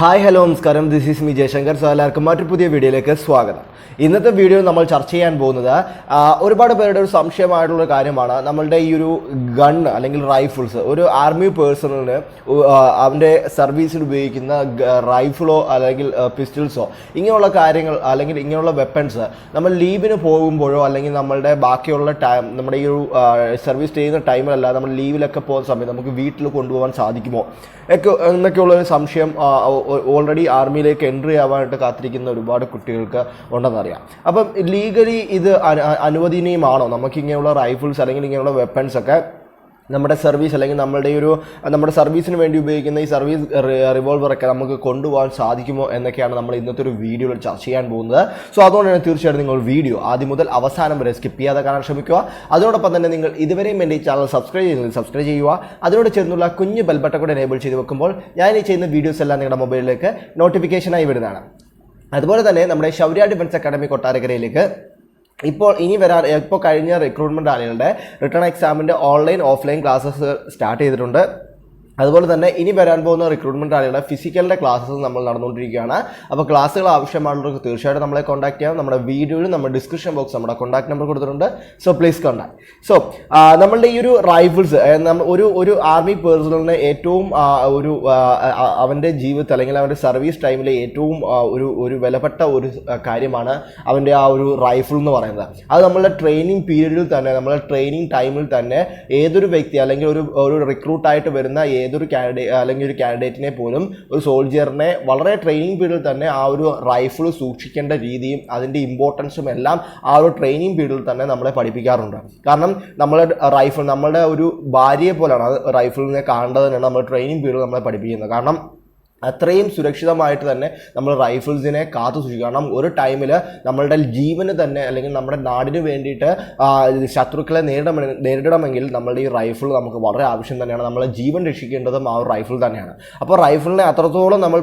Hi hello നമസ്കാരം, this is me Jaishankar. So എല്ലാവർക്കും മറ്റൊരു പുതിയ വീഡിയോയിലേക്ക് സ്വാഗതം. ഇന്നത്തെ വീഡിയോ നമ്മൾ ചർച്ച ചെയ്യാൻ പോകുന്നത് ഒരുപാട് പേരുടെ ഒരു സംശയമായിട്ടുള്ള കാര്യമാണ്. നമ്മളുടെ ഈ ഒരു ഗൺ അല്ലെങ്കിൽ റൈഫിൾസ്, ഒരു ആർമി പേഴ്സണിന് അവൻ്റെ സർവീസിൽ ഉപയോഗിക്കുന്ന റൈഫിളോ അല്ലെങ്കിൽ പിസ്റ്റൾസോ ഇങ്ങനെയുള്ള കാര്യങ്ങൾ അല്ലെങ്കിൽ ഇങ്ങനെയുള്ള വെപ്പൺസ് നമ്മൾ ലീവിന് പോകുമ്പോഴോ അല്ലെങ്കിൽ നമ്മളുടെ ബാക്കിയുള്ള ടൈം നമ്മുടെ ഈ ഒരു സർവീസ് ചെയ്യുന്ന ടൈമിലല്ല നമ്മൾ ലീവിലൊക്കെ പോകുന്ന സമയത്ത് നമുക്ക് വീട്ടിൽ കൊണ്ടുപോകാൻ സാധിക്കുമോ എന്നൊക്കെയുള്ളൊരു സംശയം ഓൾറെഡി ആർമിയിലേക്ക് എൻട്രി ആവാനായിട്ട് കാത്തിരിക്കുന്ന ഒരുപാട് കുട്ടികൾക്ക് ഉണ്ടെന്നറിയാം. അപ്പം ലീഗലി ഇത് അനുവദനീയമാണോ? നമുക്കിങ്ങനെയുള്ള റൈഫിൾസ് അല്ലെങ്കിൽ ഇങ്ങനെയുള്ള വെപ്പൺസ് ഒക്കെ നമ്മുടെ സർവീസ് അല്ലെങ്കിൽ നമ്മുടെ സർവീസിന് വേണ്ടി ഉപയോഗിക്കുന്ന ഈ സർവീസ് റിവോൾവറൊക്കെ നമുക്ക് കൊണ്ടുപോകാൻ സാധിക്കുമോ എന്നൊക്കെയാണ് നമ്മൾ ഇന്നത്തെ ഒരു വീഡിയോയിൽ ചർച്ച ചെയ്യാൻ പോകുന്നത്. സോ അതുകൊണ്ടാണ് തീർച്ചയായിട്ടും നിങ്ങൾ വീഡിയോ ആദ്യം മുതൽ അവസാനം വരെ സ്കിപ്പ് ചെയ്യാതെ കാണാൻ ശ്രമിക്കുക. അതോടൊപ്പം തന്നെ നിങ്ങൾ ഇതുവരെയും എൻ്റെ ഈ ചാനൽ സബ്സ്ക്രൈബ് ചെയ്യുക. അതിനോട് ചേർന്നുള്ള കുഞ്ഞ് ബെൽ ബട്ടൺ കൂടെ എനേബിൾ ചെയ്ത് വെക്കുമ്പോൾ ഞാൻ ഈ ചെയ്യുന്ന വീഡിയോസ് എല്ലാം നിങ്ങളുടെ മൊബൈലിലേക്ക് നോട്ടിഫിക്കേഷനായി വരുന്നതാണ്. അതുപോലെ തന്നെ നമ്മുടെ ശൗര്യ ഡിഫൻസ് അക്കാഡമി കൊട്ടാരക്കരയിലേക്ക് ഇപ്പോൾ കഴിഞ്ഞ റിക്രൂട്ട്മെൻറ്റ് ആളുകളുടെ റിട്ടേൺ എക്സാമിൻ്റെ ഓൺലൈൻ ഓഫ്ലൈൻ ക്ലാസ്സസ് സ്റ്റാർട്ട് ചെയ്തിട്ടുണ്ട്. അതുപോലെ തന്നെ ഇനി വരാൻ പോകുന്ന റിക്രൂട്ട്മെൻറ്റ് ആളുകളുടെ ഫിസിക്കലിൻ്റെ ക്ലാസ്സസ് നമ്മൾ നടന്നുകൊണ്ടിരിക്കുകയാണ്. അപ്പോൾ ക്ലാസ്സുകൾ ആവശ്യമാണുള്ളവർക്ക് തീർച്ചയായിട്ടും നമ്മളെ കോൺടാക്ട് ചെയ്യാം. നമ്മുടെ വീഡിയോയിൽ നമ്മുടെ ഡിസ്ക്രിപ്ഷൻ ബോക്സ് നമ്മുടെ കോൺടാക്ട് നമ്പർ കൊടുത്തിട്ടുണ്ട്. So please contact. സോ നമ്മളുടെ ഈ ഒരു റൈഫിൾസ് ഒരു ആർമി പേഴ്സണലിന് ഏറ്റവും അവൻ്റെ ജീവിതത്തിൽ അല്ലെങ്കിൽ അവൻ്റെ സർവീസ് ടൈമിലെ ഏറ്റവും ഒരു വിലപ്പെട്ട ഒരു കാര്യമാണ് അവൻ്റെ ആ ഒരു റൈഫിൾ എന്ന് പറയുന്നത്. അത് നമ്മളുടെ ട്രെയിനിങ് പീരീഡിൽ തന്നെ നമ്മളുടെ ട്രെയിനിങ് ടൈമിൽ തന്നെ ഏതൊരു വ്യക്തി അല്ലെങ്കിൽ ഒരു റിക്രൂട്ടായിട്ട് വരുന്ന ഏതൊരു കാൻഡിഡേറ്റിനെ പോലും ഒരു സോൾജിയറിനെ വളരെ ട്രെയിനിങ് പീരീഡിൽ തന്നെ ആ ഒരു റൈഫിൾ സൂക്ഷിക്കേണ്ട രീതിയും അതിൻ്റെ ഇമ്പോർട്ടൻസും എല്ലാം ആ ഒരു ട്രെയിനിങ് പീരീഡിൽ തന്നെ നമ്മളെ പഠിപ്പിക്കാറുണ്ട്. കാരണം നമ്മളുടെ ഒരു ഭാര്യയെ പോലെയാണ് അത് റൈഫിളിനെ കാണേണ്ടതെന്നാണ് നമ്മൾ ട്രെയിനിങ് പീരീഡിൽ നമ്മളെ പഠിപ്പിക്കുന്നത്. കാരണം അത്രയും സുരക്ഷിതമായിട്ട് തന്നെ നമ്മൾ റൈഫിൾസിനെ കാത്തു സൂക്ഷിക്കും. കാരണം ഒരു ടൈമിൽ നമ്മളുടെ ജീവന് തന്നെ അല്ലെങ്കിൽ നമ്മുടെ നാടിന് വേണ്ടിയിട്ട് ശത്രുക്കളെ നേരിടണമെങ്കിൽ നമ്മളുടെ ഈ റൈഫിൾ നമുക്ക് വളരെ ആവശ്യം തന്നെയാണ്. നമ്മളെ ജീവൻ രക്ഷിക്കേണ്ടതും ആ ഒരു റൈഫിൾ തന്നെയാണ്. അപ്പോൾ റൈഫിളിനെ അത്രത്തോളം നമ്മൾ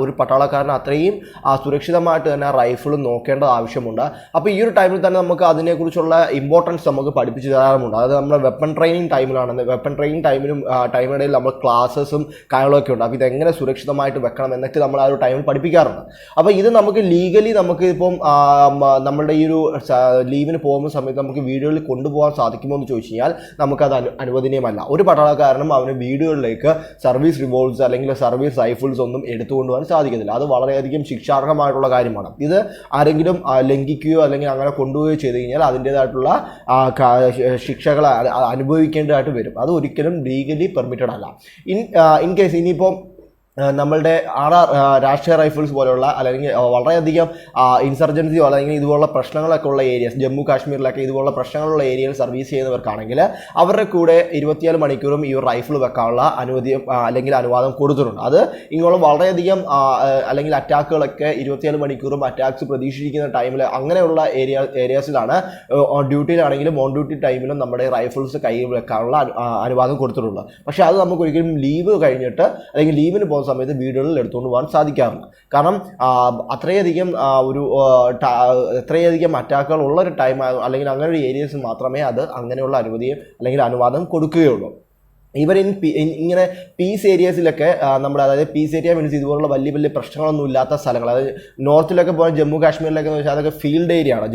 ഒരു പട്ടാളക്കാരന് അത്രയും സുരക്ഷിതമായിട്ട് തന്നെ ആ റൈഫിൾ നോക്കേണ്ടത് ആവശ്യമുണ്ട്. അപ്പോൾ ഈ ഒരു ടൈമിൽ തന്നെ നമുക്ക് അതിനെക്കുറിച്ചുള്ള ഇമ്പോർട്ടൻസ് നമുക്ക് പഠിപ്പിച്ചു തരാറുമുണ്ട്. അതായത് നമ്മുടെ വെപ്പൺ ട്രെയിനിങ് ടൈമിലാണ്. വെപ്പൺ ട്രെയിനിങ് ടൈമിനിടയിൽ നമ്മൾ ക്ലാസ്സസും കാര്യങ്ങളൊക്കെ ഉണ്ട്. അപ്പോൾ എങ്ങനെ സുരക്ഷിതമായിട്ട് വെക്കണം എന്നൊക്കെ നമ്മൾ ആ ഒരു ടൈമിൽ പഠിപ്പിക്കാറുണ്ട്. അപ്പോൾ ഇത് നമുക്ക് ലീഗലി നമുക്ക് ഇപ്പം നമ്മളുടെ ഈ ഒരു ലീവിന് പോകുന്ന സമയത്ത് നമുക്ക് വീടുകളിൽ കൊണ്ടുപോകാൻ സാധിക്കുമോ എന്ന് ചോദിച്ചു കഴിഞ്ഞാൽ നമുക്കത് അനുവദനീയമല്ല. ഒരു പട്ടാളക്കാരനും അവന് വീടുകളിലേക്ക് സർവീസ് റിവോൾവേഴ്സ് അല്ലെങ്കിൽ സർവീസ് റൈഫിൾസ് ഒന്നും എടുത്തുകൊണ്ടുപോകാൻ സാധിക്കത്തില്ല. അത് വളരെയധികം ശിക്ഷാർഹമായിട്ടുള്ള കാര്യമാണ്. ഇത് ആരെങ്കിലും ലംഘിക്കുകയോ അല്ലെങ്കിൽ അങ്ങനെ കൊണ്ടുപോവുകയോ ചെയ്ത് കഴിഞ്ഞാൽ അതിൻ്റേതായിട്ടുള്ള ശിക്ഷകൾ അനുഭവിക്കേണ്ടതായിട്ട് വരും. അത് ഒരിക്കലും ലീഗലി പെർമിറ്റഡ് അല്ല. ഇൻ കേസ് ഇനിയിപ്പോൾ നമ്മളുടെ രാഷ്ട്രീയ റൈഫിൾസ് പോലെയുള്ള അല്ലെങ്കിൽ വളരെയധികം ഇൻസർജൻസിയോ അല്ലെങ്കിൽ ഇതുപോലുള്ള പ്രശ്നങ്ങളൊക്കെ ഉള്ള ഏരിയസ്, ജമ്മു കാശ്മീരിലൊക്കെ ഇതുപോലുള്ള പ്രശ്നങ്ങളുള്ള ഏരിയയിൽ സർവീസ് ചെയ്യുന്നവർക്കാണെങ്കിൽ അവരുടെ കൂടെ 24 മണിക്കൂറും ഈ ഒരു റൈഫിൾ വെക്കാനുള്ള അല്ലെങ്കിൽ അനുവാദം കൊടുത്തിട്ടുണ്ട്. അത് ഇങ്ങോളം വളരെയധികം അല്ലെങ്കിൽ അറ്റാക്കുകളൊക്കെ 24 മണിക്കൂറും അറ്റാക്സ് പ്രതീക്ഷിക്കുന്ന ടൈമിൽ അങ്ങനെയുള്ള ഏരിയാസിലാണ് ഡ്യൂട്ടിയിലാണെങ്കിലും ഓൺ ഡ്യൂട്ടി ടൈമിലും നമ്മുടെ റൈഫിൾസ് കയ്യിൽ വെക്കാനുള്ള അനുവാദം കൊടുത്തിട്ടുള്ളത്. പക്ഷേ അത് നമുക്ക് ഒരിക്കലും ലീവ് കഴിഞ്ഞിട്ട് അല്ലെങ്കിൽ ലീവിന് പോകുന്ന സമയത്ത് വീടുകളിൽ എടുത്തുകൊണ്ട് പോകാൻ സാധിക്കാറില്ല. കാരണം അത്രയധികം അറ്റാക്കുകൾ ഉള്ളൊരു ടൈം അല്ലെങ്കിൽ അങ്ങനെ ഒരു ഏരിയസ് മാത്രമേ അത് അങ്ങനെയുള്ള അനുമതിയും അല്ലെങ്കിൽ അനുവാദം കൊടുക്കുകയുള്ളൂ. ഈവൻ ഇങ്ങനെ പീസ് ഏരിയസിലൊക്കെ അതായത് പീസ് ഏരിയ മീൻസ് ഇതുപോലുള്ള വലിയ വലിയ പ്രശ്നങ്ങളൊന്നും ഇല്ലാത്ത സ്ഥലങ്ങൾ, അതായത് നോർത്തിലൊക്കെ പോകാൻ ജമ്മു കാശ്മീരിലൊക്കെ എന്ന് വെച്ചാൽ അതൊക്കെ ഫീൽഡ് ഏരിയ ആണ്.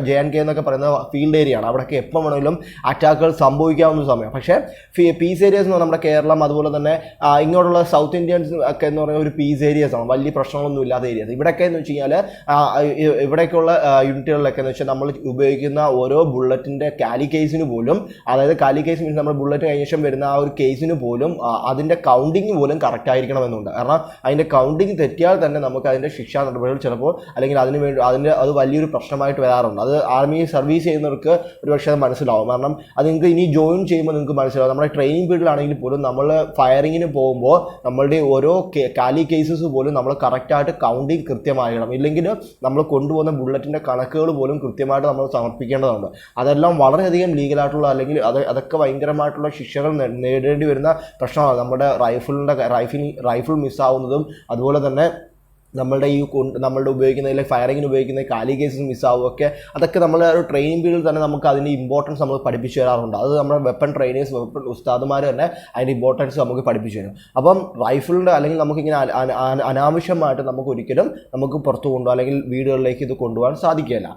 JNK എന്നൊക്കെ പറയുന്ന ഫീൽഡ് ഏരിയ ആണ്. അവിടെയൊക്കെ എപ്പോൾ വേണമെങ്കിലും അറ്റാക്കുകൾ സംഭവിക്കാവുന്ന സമയം. പക്ഷേ പീസ് ഏരിയസ് എന്ന് പറഞ്ഞാൽ നമ്മുടെ കേരളം അതുപോലെ തന്നെ ഇങ്ങോട്ടുള്ള സൗത്ത് ഇന്ത്യൻസ് ഒക്കെ എന്ന് പറയുന്ന ഒരു പീസ് ഏരിയസ് ആണ്, വലിയ പ്രശ്നങ്ങളൊന്നും ഇല്ലാത്ത ഏരിയസ്. ഇവിടെയൊക്കെ എന്ന് വെച്ച് കഴിഞ്ഞാൽ ഇവിടേക്കുള്ള യൂണിറ്റുകളിലൊക്കെ എന്ന് വെച്ചാൽ നമ്മൾ ഉപയോഗിക്കുന്ന ഓരോ ബുള്ളറ്റിൻ്റെ കാലി കേസിന് പോലും, അതായത് കാലി കേസ് മീൻസ് നമ്മുടെ ബുള്ളറ്റ് കഴിഞ്ഞ ശേഷം വരുന്ന ആ ഒരു കേസിന് പോലും അതിൻ്റെ കൗണ്ടിങ് പോലും കറക്റ്റ് ആയിരിക്കണമെന്നുണ്ട്. കാരണം അതിൻ്റെ കൗണ്ടിങ് തെറ്റിയാൽ തന്നെ നമുക്ക് അതിൻ്റെ ശിക്ഷാ നടപടികൾ ചിലപ്പോൾ അല്ലെങ്കിൽ അത് വലിയൊരു പ്രശ്നമായിട്ട് വരാറുണ്ട്. അത് ആർമി സർവീസ് ചെയ്യുന്നവർക്ക് ഒരുപക്ഷെ അത് മനസ്സിലാവും. കാരണം അത് നിങ്ങൾക്ക് ഇനി ജോയിൻ ചെയ്യുമ്പോൾ നിങ്ങൾക്ക് മനസ്സിലാവും. നമ്മുടെ ട്രെയിനിങ് പീരീഡിലാണെങ്കിൽ പോലും നമ്മൾ ഫയറിങ്ങിന് പോകുമ്പോൾ നമ്മളുടെ ഓരോ കാലി കേസസ് പോലും നമ്മൾ കറക്റ്റായിട്ട് കൗണ്ടിങ് കൃത്യമായിരിക്കണം. ഇല്ലെങ്കിൽ നമ്മൾ കൊണ്ടുപോകുന്ന ബുള്ളറ്റിൻ്റെ കണക്കുകൾ പോലും കൃത്യമായിട്ട് നമ്മൾ സമർപ്പിക്കേണ്ടതുണ്ട്. അതെല്ലാം വളരെയധികം ലീഗലായിട്ടുള്ള അല്ലെങ്കിൽ അതൊക്കെ ഭയങ്കരമായിട്ടുള്ള ശിക്ഷകൾ നേരിടേണ്ടി വരുന്ന പ്രശ്നമാണ്. നമ്മുടെ റൈഫിൾ മിസ്സാവുന്നതും അതുപോലെ തന്നെ നമ്മളുടെ നമ്മളുടെ ഉപയോഗിക്കുന്ന ഫയറിങ്ങിന് ഉപയോഗിക്കുന്ന കാലി കേസസ് മിസ്സാവുമൊക്കെ അതൊക്കെ നമ്മുടെ ഒരു ട്രെയിനിങ് പീരീഡിൽ തന്നെ നമുക്ക് അതിൻ്റെ ഇമ്പോർട്ടൻസ് നമ്മൾ പഠിപ്പിച്ചു തരാറുണ്ട്. അത് നമ്മുടെ വെപ്പൺ ട്രെയിനേഴ്സ് വെപ്പൺ ഉസ്താദുമാർ തന്നെ അതിൻ്റെ ഇമ്പോർട്ടൻസ് നമുക്ക് പഠിപ്പിച്ചു തരും. അപ്പം റൈഫിളിൻ്റെ അല്ലെങ്കിൽ നമുക്കിങ്ങനെ അനാവശ്യമായിട്ട് നമുക്ക് ഒരിക്കലും നമുക്ക് പുറത്തു കൊണ്ടുപോകാൻ അല്ലെങ്കിൽ വീടുകളിലേക്ക് ഇത് കൊണ്ടുപോകാൻ സാധിക്കില്ല.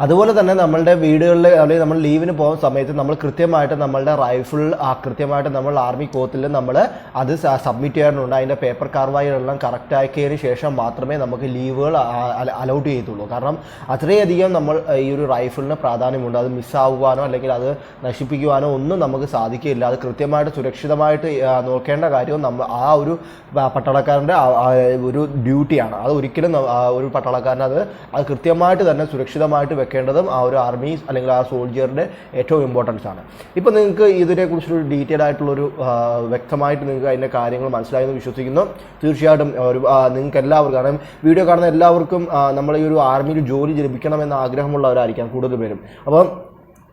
അതുപോലെ തന്നെ നമ്മളുടെ വീടുകളിൽ അല്ലെങ്കിൽ നമ്മൾ ലീവിന് പോകുന്ന സമയത്ത് നമ്മൾ കൃത്യമായിട്ട് നമ്മളുടെ റൈഫിൾ കൃത്യമായിട്ട് നമ്മൾ ആർമി കോത്തിൽ നമ്മൾ അത് സബ്മിറ്റ് ചെയ്യാറുണ്ട്. അതിൻ്റെ പേപ്പർ കാർവായികളെല്ലാം കറക്റ്റ് ആക്കിയതിന് ശേഷം മാത്രമേ നമുക്ക് ലീവുകൾ അലൗട്ട് ചെയ്യത്തുള്ളൂ. കാരണം അത്രയധികം നമ്മൾ ഈ ഒരു റൈഫിളിന് പ്രാധാന്യമുണ്ട്. അത് മിസ്സാവുവാനോ അല്ലെങ്കിൽ അത് നശിപ്പിക്കുവാനോ ഒന്നും നമുക്ക് സാധിക്കില്ല. അത് കൃത്യമായിട്ട് സുരക്ഷിതമായിട്ട് നോക്കേണ്ട കാര്യവും ആ ഒരു പട്ടാളക്കാരൻ്റെ ഒരു ഡ്യൂട്ടിയാണ്. അത് ഒരിക്കലും ഒരു പട്ടാളക്കാരൻ അത് കൃത്യമായിട്ട് തന്നെ സുരക്ഷിതമായിട്ട് വെക്കേണ്ടതും ആ ഒരു ആർമി അല്ലെങ്കിൽ ആ സോൾജിയറിൻ്റെ ഏറ്റവും ഇമ്പോർട്ടൻസ് ആണ്. ഇപ്പോൾ നിങ്ങൾക്ക് ഇതിനെക്കുറിച്ചൊരു ഡീറ്റെയിൽ ആയിട്ടുള്ളൊരു വ്യക്തമായിട്ട് നിങ്ങൾക്ക് അതിൻ്റെ കാര്യങ്ങൾ മനസ്സിലായെന്ന് വിശ്വസിക്കുന്നു. തീർച്ചയായിട്ടും നിങ്ങൾക്ക് എല്ലാവർക്കും, കാരണം വീഡിയോ കാണുന്ന എല്ലാവർക്കും നമ്മൾ ഈ ഒരു ആർമിയിൽ ജോലി ലഭിക്കണമെന്ന ആഗ്രഹമുള്ളവരായിരിക്കാം കൂടുതൽ പേരും. അപ്പം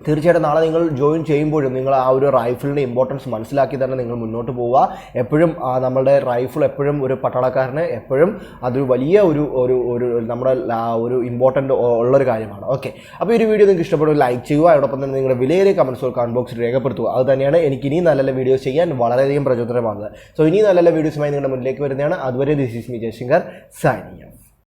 തീർച്ചയായിട്ടും നാളെ നിങ്ങൾ ജോയിൻ ചെയ്യുമ്പോഴും നിങ്ങൾ ആ ഒരു റൈഫിളിൻ്റെ ഇമ്പോർട്ടൻസ് മനസ്സിലാക്കി തന്നെ നിങ്ങൾ മുന്നോട്ട് പോവുക. എപ്പോഴും നമ്മളുടെ റൈഫിൾ എപ്പോഴും ഒരു പട്ടാളക്കാരന് എപ്പോഴും അതൊരു വലിയ ഒരു നമ്മുടെ ഒരു ഇമ്പോർട്ടൻ്റ് ഉള്ളൊരു കാര്യമാണ്. ഓക്കെ, അപ്പോൾ ഈ ഒരു വീഡിയോ നിങ്ങൾക്ക് ഇഷ്ടപ്പെടുക ലൈക്ക് ചെയ്യുക. അതോടൊപ്പം തന്നെ നിങ്ങളുടെ വിലയേറിയ കമൻസ് കമന്റ് ബോക്സിൽ രേഖപ്പെടുത്തുക. അത് തന്നെയാണ് എനിക്ക് ഇനി നല്ല നല്ല വീഡിയോസ് ചെയ്യാൻ വളരെയധികം പ്രചോദനമാകുന്നത്. സോ ഇനി നല്ല നല്ല വീഡിയോസുമായി നിങ്ങളുടെ മുന്നിലേക്ക് വരുന്നതാണ്. അതുവരെ this is me Jaishankar signing off.